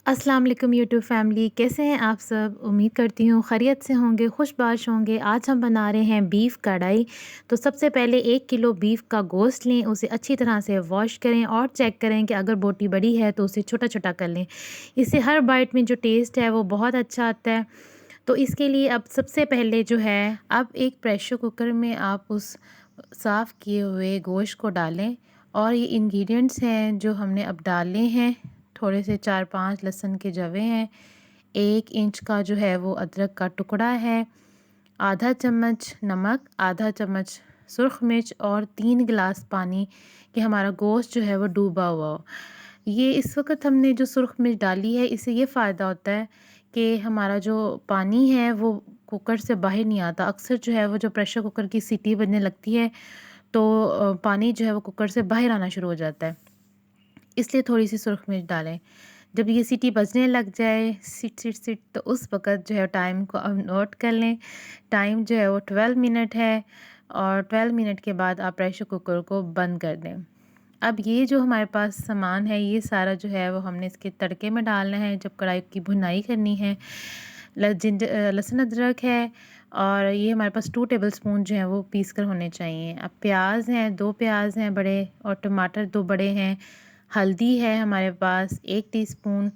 अस्सलाम वालेकुम YouTube family, कैसे हैं आप सब? उम्मीद करती हूँ खैरियत से होंगे, खुशबाश होंगे। आज हम बना रहे हैं बीफ कढ़ाई। तो सबसे पहले 1 किलो बीफ का गोश्त लें, उसे अच्छी तरह से वॉश करें और चेक करें कि अगर बोटी बड़ी है तो उसे छोटा-छोटा कर लें। इससे हर बाइट में जो टेस्ट है वो बहुत अच्छा आता है। तो इसके लिए अब सबसे पहले जो है, अब एक प्रेशर कुकर में आप उस साफ़ किए हुए गोश्त को डालें और ये इंग्रेडिएंट्स हैं जो हमने अब डाले हैं। थोड़े से 4-5 लहसुन के जवे हैं, 1 इंच का जो है वो अदरक का टुकड़ा है, आधा चम्मच नमक, आधा चम्मच सुर्ख मिर्च और 3 गिलास पानी कि हमारा गोश्त जो है वो डूबा हुआ हो। ये इस वक़्त हमने जो सुर्ख मिर्च डाली है, इससे ये फ़ायदा होता है कि हमारा जो पानी है वो कुकर से बाहर नहीं आता। अक्सर जो है वो जो प्रेशर कुकर की सीटी बजने लगती है तो पानी जो है वो कुकर से बाहर आना शुरू हो जाता है। इसलिए थोड़ी-सी सुर्ख मिर्च डालें। जब ये सीटी बजने लग जाए सिट सिट सिट, तो उस वक़्त जो है टाइम को अब नोट कर लें। टाइम जो है वो 12 मिनट है और 12 मिनट के बाद आप प्रेशर कुकर को बंद कर दें। अब ये जो हमारे पास सामान है, ये सारा जो है वो हमने इसके तड़के में डालना है जब कढ़ाई की भुनाई करनी है। लहसुन अदरक है और ये हमारे पास 2 टेबलस्पून जो हैं वो पीस कर होने चाहिए। अब प्याज हैं, 2 प्याज हैं बड़े और टमाटर 2 बड़े हैं। हल्दी है हमारे पास 1 टीस्पून।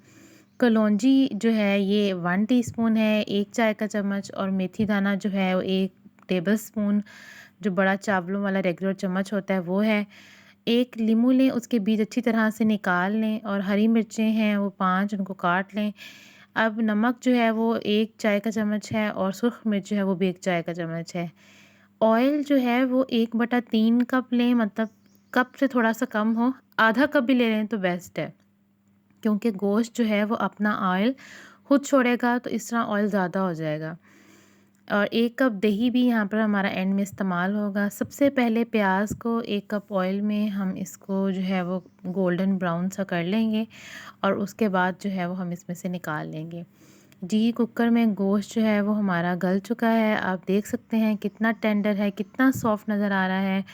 कलौंजी जो है ये 1 टीस्पून है, 1 चाय का चम्मच। और मेथी दाना जो है वो 1 टेबलस्पून, जो बड़ा चावलों वाला रेगुलर चम्मच होता है वो है। 1 लीमू लें, उसके बीज अच्छी तरह से निकाल लें और हरी मिर्चें हैं वो 5, उनको काट लें। अब नमक जो है वो 1 चाय का चम्मच है और सुर्ख मिर्च जो है वो भी 1 चाय का चम्मच है। ऑयल जो है वो 1/3 कप लें, मतलब कप से थोड़ा-सा कम हो, आधा कप भी ले लें तो बेस्ट है। क्योंकि गोश्त जो है वो अपना ऑयल खुद छोड़ेगा, तो इस तरह ऑयल ज़्यादा हो जाएगा। और 1 कप दही भी यहाँ पर हमारा एंड में इस्तेमाल होगा। सबसे पहले प्याज को 1 कप ऑयल में हम इसको जो है वो गोल्डन ब्राउन सा कर लेंगे और उसके बाद जो है वो हम इसमें से निकाल लेंगे। जी, कुकर में गोश्त जो है वो हमारा गल चुका है। आप देख सकते हैं कितना टेंडर है, कितना सॉफ्ट नज़र आ रहा है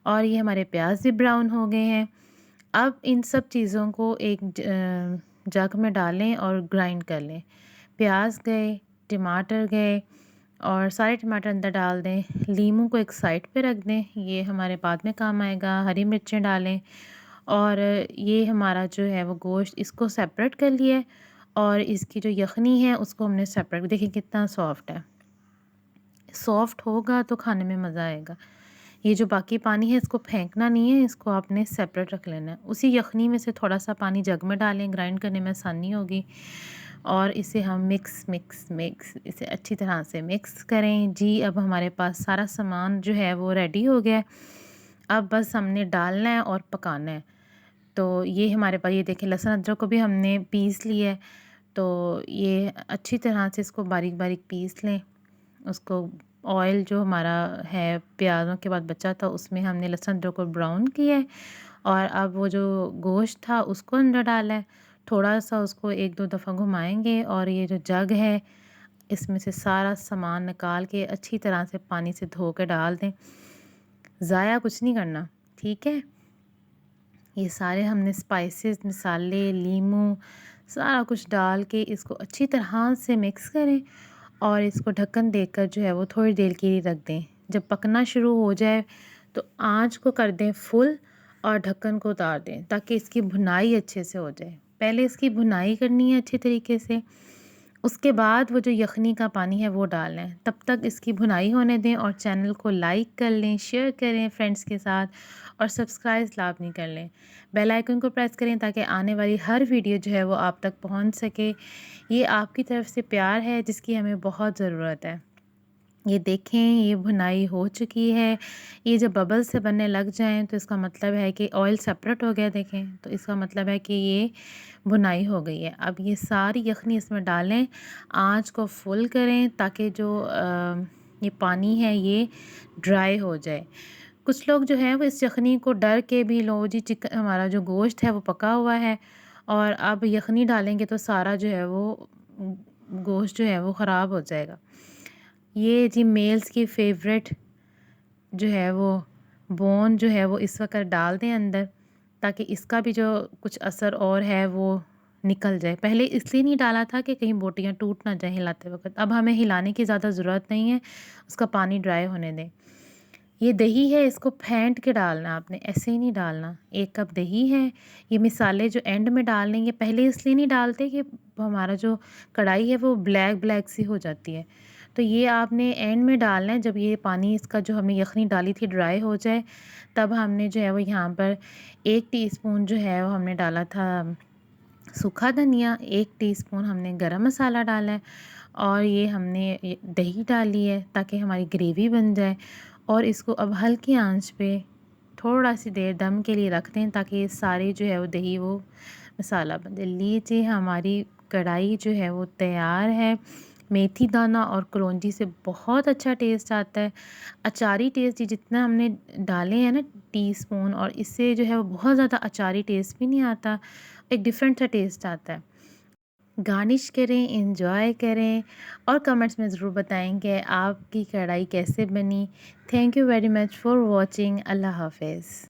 और ये हमारे प्याज भी ब्राउन हो गए हैं। अब इन सब चीज़ों को एक जग में डालें और ग्राइंड कर लें। प्याज गए, टमाटर गए और सारे टमाटर अंदर डाल दें। लीमू को एक साइड पे रख दें, ये हमारे बाद में काम आएगा। हरी मिर्चें डालें और ये हमारा जो है वो गोश्त, इसको सेपरेट कर लिया और इसकी जो यखनी है उसको हमने सेपरेट। देखिए कितना सॉफ्ट है। सॉफ्ट होगा तो खाने में मज़ा आएगा। ये जो बाकी पानी है इसको फेंकना नहीं है, इसको आपने सेपरेट रख लेना है। उसी यखनी में से थोड़ा-सा पानी जग में डालें, ग्राइंड करने में आसानी होगी। और इसे हम मिक्स मिक्स मिक्स इसे अच्छी तरह से मिक्स करें। जी, अब हमारे पास सारा सामान जो है वो रेडी हो गया है। अब बस हमने डालना है और पकाना है। तो ये हमारे पास, ये देखें लहसुन अदरक को भी हमने पीस लिया है। तो ये अच्छी तरह से इसको बारीक-बारीक पीस लें। उसको ऑयल जो हमारा है प्याज़ों के बाद बचा था उसमें हमने लहसुन अदरक को ब्राउन किया है और अब वो जो गोश्त था उसको अंदर डाला है। थोड़ा-सा उसको 1-2 दफ़ा घुमाएँगे और ये जो जग है इसमें से सारा सामान निकाल के अच्छी तरह से पानी से धो के डाल दें। ज़ाया कुछ नहीं करना, ठीक है? ये सारे हमने स्पाइसेस, मसाले, लीमू सारा कुछ डाल के इसको अच्छी तरह से मिक्स करें और इसको ढक्कन देकर जो है वो थोड़ी देर के लिए रख दें। जब पकना शुरू हो जाए तो आँच को कर दें फुल और ढक्कन को उतार दें ताकि इसकी भुनाई अच्छे से हो जाए। पहले इसकी भुनाई करनी है अच्छे तरीके से, उसके बाद वो जो यखनी का पानी है वो डालना है। तब तक इसकी भुनाई होने दें और चैनल को लाइक कर लें, शेयर करें फ्रेंड्स के साथ और सब्सक्राइब लाज़मी कर लें। बेल आइकन को प्रेस करें ताकि आने वाली हर वीडियो जो है वो आप तक पहुंच सके। ये आपकी तरफ से प्यार है जिसकी हमें बहुत ज़रूरत है। ये देखें, ये भुनाई हो चुकी है। ये जब बबल्स से बनने लग जाएँ तो इसका मतलब है कि ऑयल सेपरेट हो गया, देखें। तो इसका मतलब है कि ये भुनाई हो गई है। अब ये सारी यखनी इसमें डालें, आँच को फुल करें ताकि जो ये पानी है ये ड्राई हो जाए। कुछ लोग जो हैं वो इस यखनी को डर के भी, लो जी हमारा जो गोश्त है वो पका हुआ है और अब यखनी डालेंगे तो सारा जो है वो गोश्त जो है वो ख़राब हो जाएगा। ये जी मेल्स की फ़ेवरेट जो है वो बोन जो है वो इस वक़्त डाल दें अंदर ताकि इसका भी जो कुछ असर और है वो निकल जाए। पहले इसलिए नहीं डाला था कि कहीं बोटियाँ टूट ना जाएँ हिलाते वक़्त। अब हमें हिलाने की ज़्यादा ज़रूरत नहीं है, उसका पानी ड्राई होने दें। ये दही है, इसको फेंट के डालना आपने, ऐसे ही नहीं डालना। 1 कप दही है, ये मसाले जो एंड में डालने ये पहले इसलिए नहीं डालते कि हमारा जो कढ़ाई है वो ब्लैक-ब्लैक सी हो जाती है। तो ये आपने एंड में डालना है, जब ये पानी इसका जो हमने यखनी डाली थी ड्राई हो जाए, तब हमने जो है वो यहाँ पर 1 टीस्पून जो है वो हमने डाला था सूखा धनिया, 1 टीस्पून हमने गरम मसाला डाला है और ये हमने ये दही डाली है ताकि हमारी ग्रेवी बन जाए। और इसको अब हल्की आंच पे थोड़ा-सी देर दम के लिए रख दें ताकि ये सारे जो है वो दही वो मसाला बन जाए। लीजिए हमारी कढ़ाई जो है वो तैयार है। मेथी दाना और कलौंजी से बहुत अच्छा टेस्ट आता है। अचारी टेस्ट ये जितना हमने डाले हैं ना टीस्पून, और इससे जो है वो बहुत ज़्यादा अचारी टेस्ट भी नहीं आता, एक डिफरेंट सा टेस्ट आता है। गार्निश करें, एन्जॉय करें और कमेंट्स में ज़रूर बताएँ कि आपकी कढ़ाई कैसे बनी। Thank you very much for watching. अल्लाह हाफ़िज़।